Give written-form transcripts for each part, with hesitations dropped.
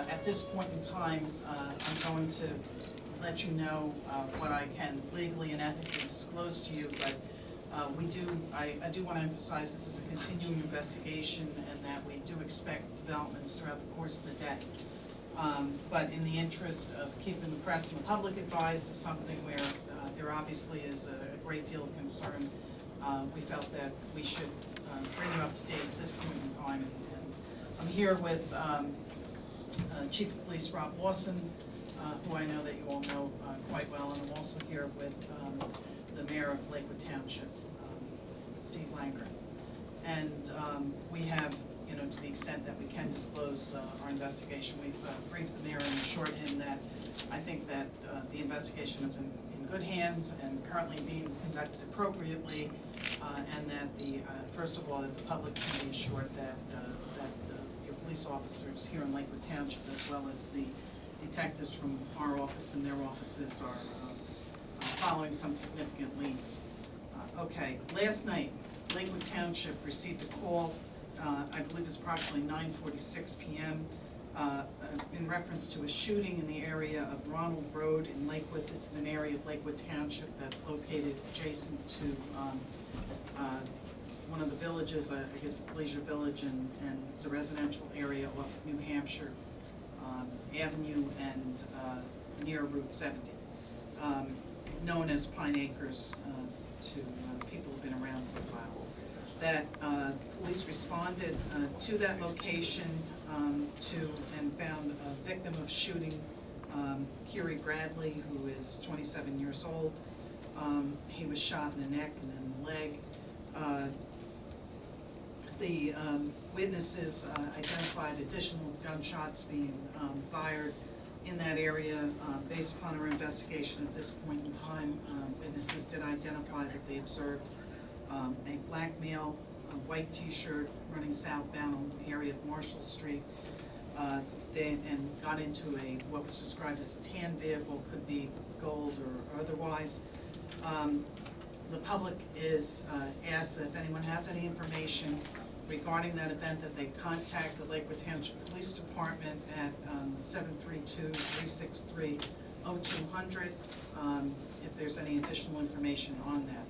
At this point in time, I'm going to let you know what I can legally and ethically disclose to you, but I do want to emphasize this is a continuing investigation and that we do expect developments throughout the course of the day. But in the interest of keeping the press and the public advised of something where there obviously is a great deal of concern, we felt that we should bring you up to date at this point in time. And I'm here with Chief of Police Rob Lawson, who I know that you all know quite well, and I'm also here with the Mayor of Lakewood Township, Steve Langer. And we have, to the extent that we can disclose our investigation, we've briefed the Mayor and assured him that I think that the investigation is in good hands and currently being conducted appropriately, and that first of all, that the public can be assured that your police officers here in Lakewood Township, as well as the detectives from our office and their offices, are following some significant leads. Okay, last night, Lakewood Township received a call, I believe it's approximately 9:46 p.m., in reference to a shooting in the area of Ronald Road in Lakewood. This is an area of Lakewood Township that's located adjacent to one of the villages, I guess it's Leisure Village, and it's a residential area off New Hampshire Avenue and near Route 70, known as Pine Acres to people who've been around for a while. That police responded to that location and found a victim of shooting, Kiri Bradley, who is 27 years old. He was shot in the neck and in the leg. The witnesses identified additional gunshots being fired in that area. Based upon our investigation at this point in time, witnesses did identify that they observed a black male, a white t-shirt running southbound on the area of Marshall Street, and got into what was described as a tan vehicle, could be gold or otherwise. The public is asked that if anyone has any information regarding that event, that they contact the Lakewood Township Police Department at 732-363-0200 if there's any additional information on that.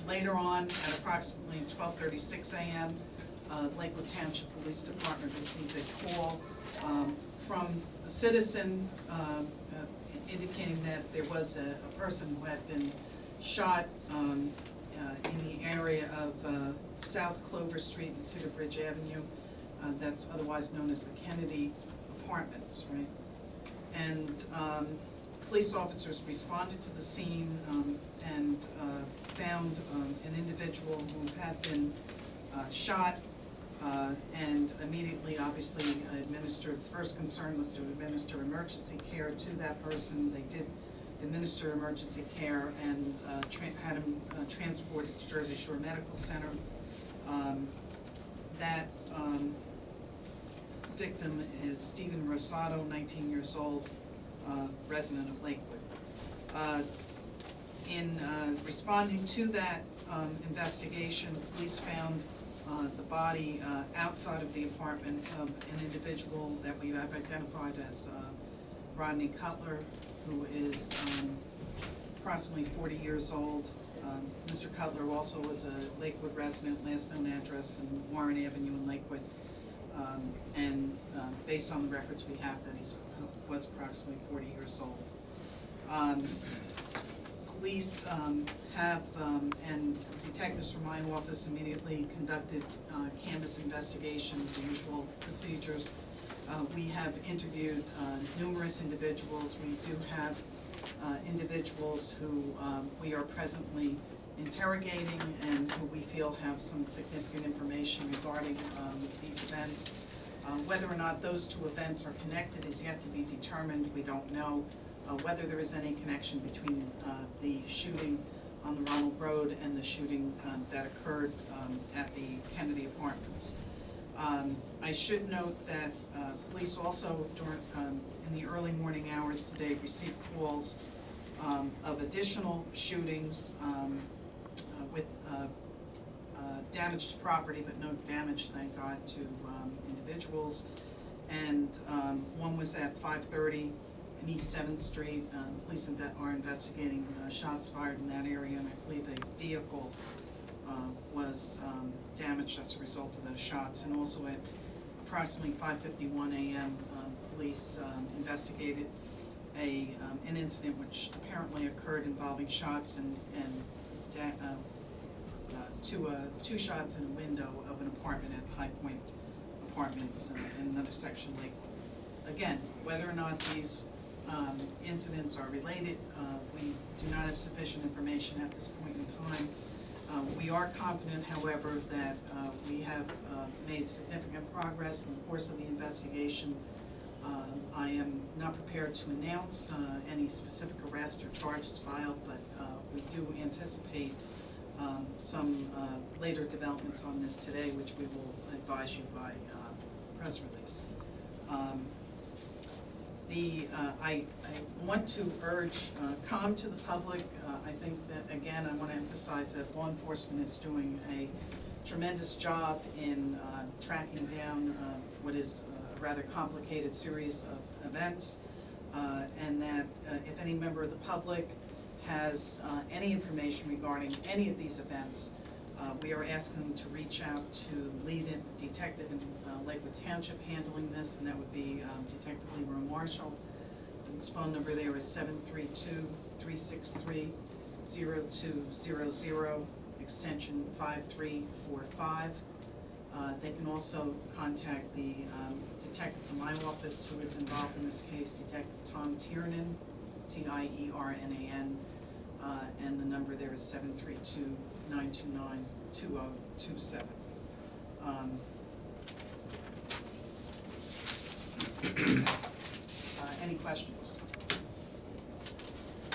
Later on, at approximately 12:36 a.m., Lakewood Township Police Department received a call from a citizen indicating that there was a person who had been shot in the area of South Clover Street and Cedar Bridge Avenue, that's otherwise known as the Kennedy Apartments, right? And police officers responded to the scene and found an individual who had been shot, and immediately, obviously, administered. First concern was to administer emergency care to that person. They did administer emergency care and had him transported to Jersey Shore Medical Center. That victim is Stephen Rosado, 19 years old, resident of Lakewood. In responding to that investigation, police found the body outside of the apartment of an individual that we have identified as Rodney Cutler, who is approximately 40 years old. Mr. Cutler also was a Lakewood resident, last known address in Warren Avenue in Lakewood. And based on the records we have, that he was approximately 40 years old. Police have, and detectives from my office immediately conducted canvass investigations, the usual procedures. We have interviewed numerous individuals. We do have individuals who we are presently interrogating and who we feel have some significant information regarding these events. Whether or not those two events are connected is yet to be determined. We don't know whether there is any connection between the shooting on the Ronald Road and the shooting that occurred at the Kennedy Apartments. I should note that police also, in the early morning hours today, received calls of additional shootings with damage to property, but no damage, thank God, to individuals, and one was at 5:30 in East 7th Street. Police are investigating shots fired in that area, and I believe a vehicle was damaged as a result of those shots. And also at approximately 5:51 a.m., police investigated an incident which apparently occurred involving shots and two shots in a window of an apartment at High Point Apartments in another section of Lakewood. Again, whether or not these incidents are related, we do not have sufficient information at this point in time. We are confident, however, that we have made significant progress in the course of the investigation. I am not prepared to announce any specific arrest or charges filed, but we do anticipate some later developments on this today, which we will advise you by press release. I want to urge calm to the public. I think that, again, I want to emphasize that law enforcement is doing a tremendous job in tracking down what is a rather complicated series of events, and that if any member of the public has any information regarding any of these events, we are asking them to reach out to lead detective in Lakewood Township handling this, and that would be Detective Leroy Marshall. His phone number there is 732-363-0200, extension 5345. They can also contact the detective from my office who is involved in this case, Detective Tom Tiernan, Tiernan, and the number there is 732-929-2027. Any questions?